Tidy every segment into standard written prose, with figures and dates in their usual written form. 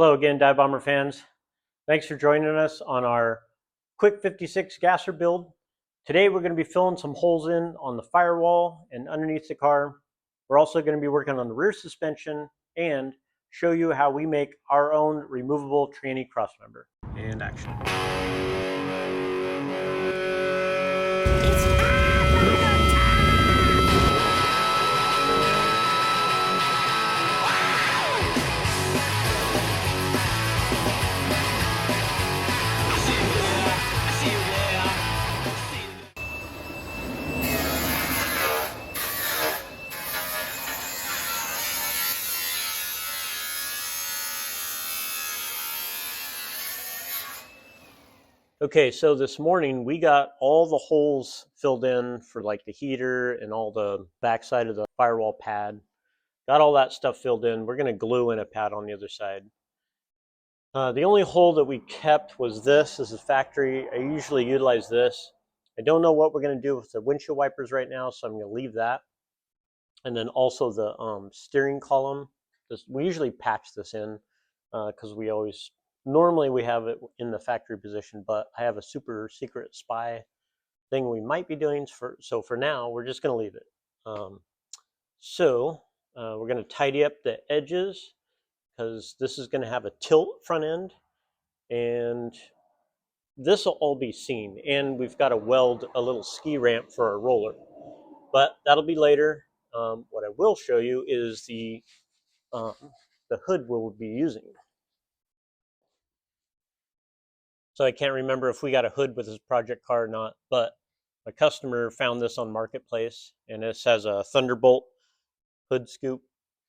Hello again, Divebomber fans. Thanks for joining us on our quick 56 Gasser build. Today we're going to be filling some holes in on the firewall and underneath the car. We're also going to be working on the rear suspension and show you how we make our own removable tranny crossmember. And action. Okay, so this morning we got all the holes filled in for like the heater and all the backside of the firewall pad. Got all that stuff filled in. We're going to glue in a pad on the other side. The only hole that we kept was this. This is factory. I usually utilize this. I don't know what we're going to do with the windshield wipers right now, so I'm going to leave that. And then also the steering column. We usually patch this in because normally we have it in the factory position, but I have a super secret spy thing we might be doing. So for now, we're just going to leave it. We're going to tidy up the edges because this is going to have a tilt front end, and this will all be seen. And we've got to weld a little ski ramp for our roller, but that'll be later. What I will show you is the hood we'll be using. So I can't remember if we got a hood with this project car or not, but my customer found this on Marketplace, and this has a Thunderbolt hood scoop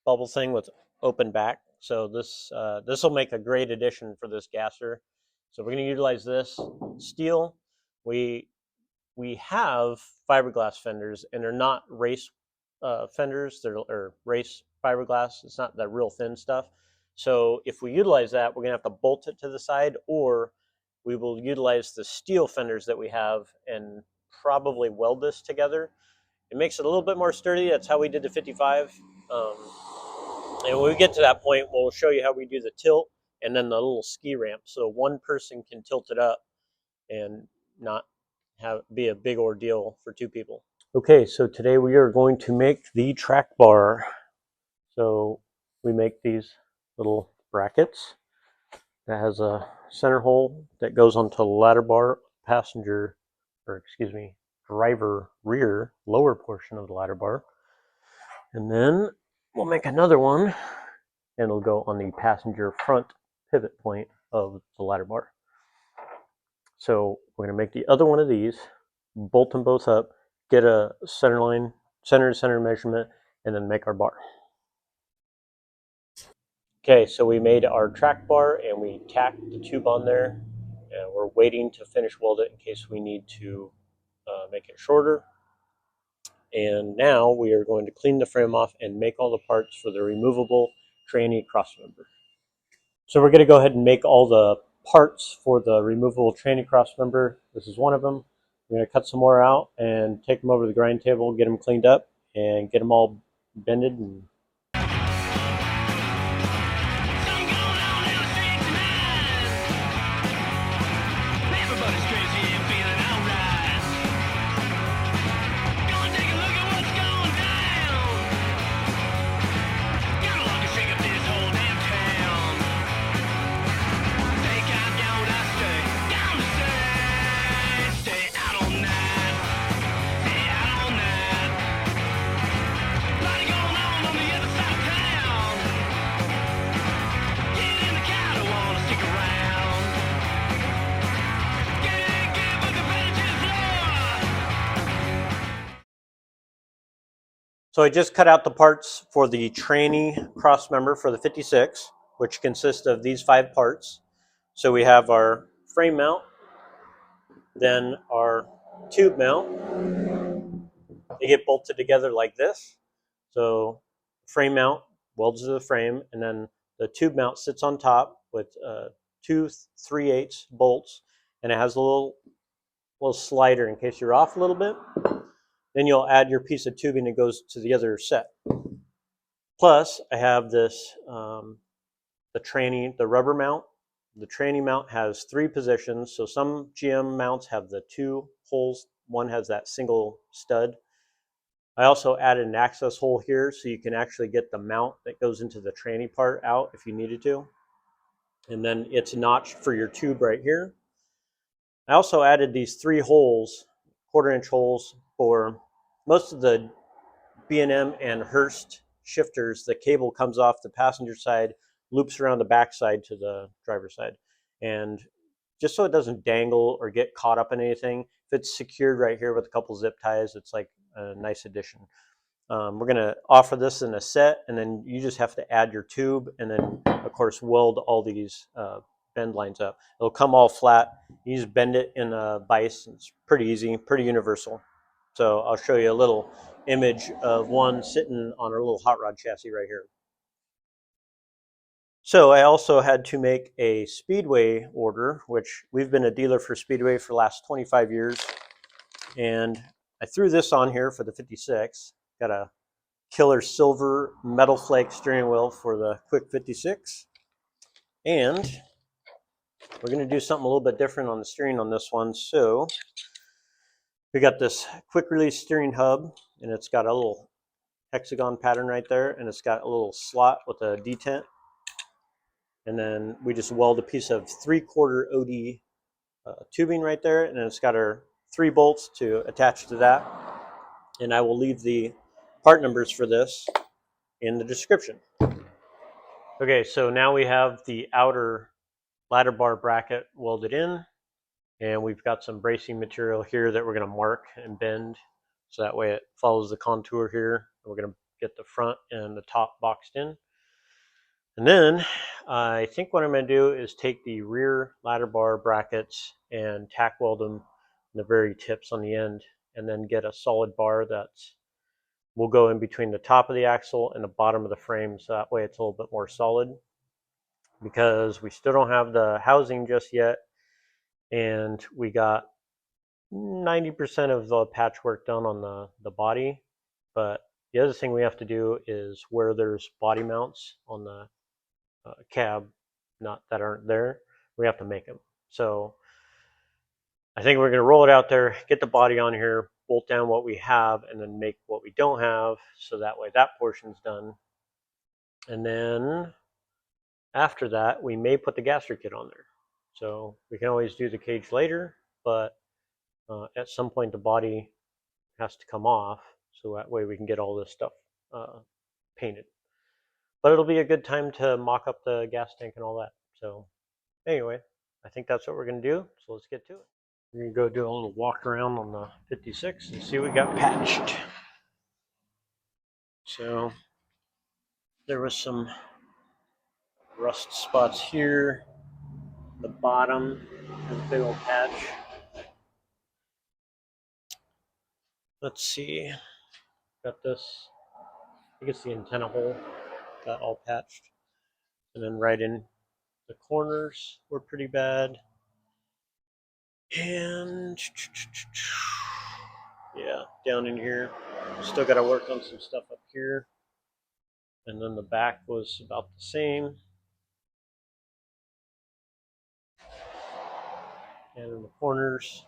bubble thing with open back. So this will make a great addition for this Gasser. So we're going to utilize this steel. We have fiberglass fenders, and they're not race fenders. They're race fiberglass. It's not that real thin stuff. So if we utilize that, we're going to have to bolt it to the side, or we will utilize the steel fenders that we have and probably weld this together. It makes it a little bit more sturdy. That's how we did the 55. And when we get to that point, we'll show you how we do the tilt and then the little ski ramp. So one person can tilt it up and not be a big ordeal for two people. Okay, so today we are going to make the track bar. So we make these little brackets that has a center hole that goes onto the ladder bar, driver rear lower portion of the ladder bar. And then we'll make another one, and it'll go on the passenger front pivot point of the ladder bar. So we're going to make the other one of these, bolt them both up, get a center to center measurement, and then make our bar. Okay, so we made our track bar and we tacked the tube on there, and we're waiting to finish weld it in case we need to make it shorter. And now we are going to clean the frame off and make all the parts for the removable tranny crossmember. So we're going to go ahead and make all the parts for the removable tranny crossmember. This is one of them. We're going to cut some more out and take them over to the grind table, get them cleaned up, and get them all bended and So I just cut out the parts for the tranny crossmember for the 56, which consists of these 5 parts. So we have our frame mount, then our tube mount. They get bolted together like this. So frame mount welds to the frame, and then the tube mount sits on top with 2 3/8 bolts, and it has a little slider in case you're off a little bit. Then you'll add your piece of tubing that goes to the other set. Plus, I have this the tranny, the rubber mount. The tranny mount has 3 positions. So some GM mounts have the 2 holes. One has that single stud. I also added an access hole here so you can actually get the mount that goes into the tranny part out if you needed to. And then it's notched for your tube right here. I also added these 3 holes, 1/4-inch holes, for most of the B&M and Hurst shifters. The cable comes off the passenger side, loops around the back side to the driver's side. And just so it doesn't dangle or get caught up in anything, if it's secured right here with a couple zip ties, it's like a nice addition. We're going to offer this in a set, and then you just have to add your tube and then, of course, weld all these bend lines up. It'll come all flat. You just bend it in a vise. It's pretty easy, pretty universal. So I'll show you a little image of one sitting on our little hot rod chassis right here. So I also had to make a Speedway order, which we've been a dealer for Speedway for the last 25 years. And I threw this on here for the 56. Got a killer silver metal flake steering wheel for the Quick 56. And we're going to do something a little bit different on the steering on this one. So we got this quick release steering hub, and it's got a little hexagon pattern right there, and it's got a little slot with a detent. And then we just weld a piece of 3/4 OD tubing right there, and then it's got our 3 bolts to attach to that. And I will leave the part numbers for this in the description. Okay, so now we have the outer ladder bar bracket welded in, and we've got some bracing material here that we're going to mark and bend, so that way it follows the contour here. We're going to get the front and the top boxed in. And then I think what I'm going to do is take the rear ladder bar brackets and tack weld them in the very tips on the end, and then get a solid bar that will go in between the top of the axle and the bottom of the frame, so that way it's a little bit more solid, because we still don't have the housing just yet, and we got 90% of the patchwork done on the body. But the other thing we have to do is where there's body mounts on the cab that aren't there, we have to make them. So I think we're going to roll it out there, get the body on here, bolt down what we have, and then make what we don't have, so that way that portion's done. And then after that, we may put the Gasser kit on there. So we can always do the cage later, but at some point the body has to come off, so that way we can get all this stuff painted. But it'll be a good time to mock up the gas tank and all that. So anyway, I think that's what we're going to do. So let's get to it. We're going to go do a little walk around on the 56 and see what we got patched. So there was some rust spots here. The bottom has a big old patch. Let's see. Got this. I think it's the antenna hole. Got all patched. And then right in the corners were pretty bad. And yeah, down in here. Still got to work on some stuff up here. And then the back was about the same. And in the corners,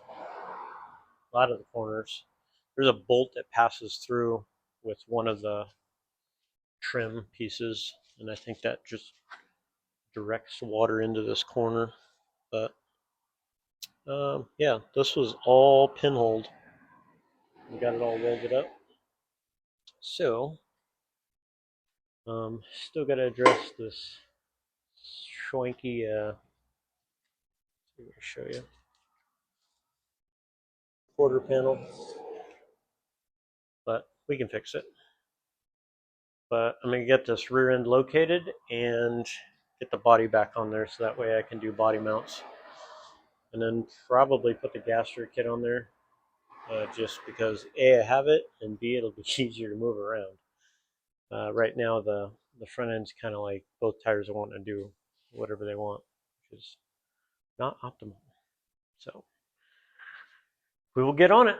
a lot of the corners, there's a bolt that passes through with one of the trim pieces, and I think that just directs water into this corner. But yeah, this was all pinholed. We got it all welded up. So still got to address this schwanky let me show you, quarter panel, but we can fix it. But I'm going to get this rear end located and get the body back on there, so that way I can do body mounts. And then probably put the Gasser kit on there, just because A, I have it, and B, it'll be easier to move around. Right now the front end's kind of like both tires are wanting to do whatever they want, which is not optimal. So we will get on it.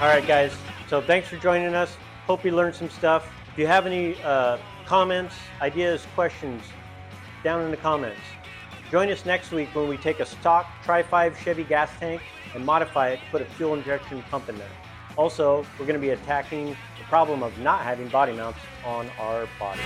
All right, guys. So thanks for joining us. Hope you learned some stuff. If you have any comments, ideas, questions, down in the comments. Join us next week when we take a stock Tri-5 Chevy gas tank and modify it to put a fuel injection pump in there. Also, we're going to be attacking the problem of not having body mounts on our body.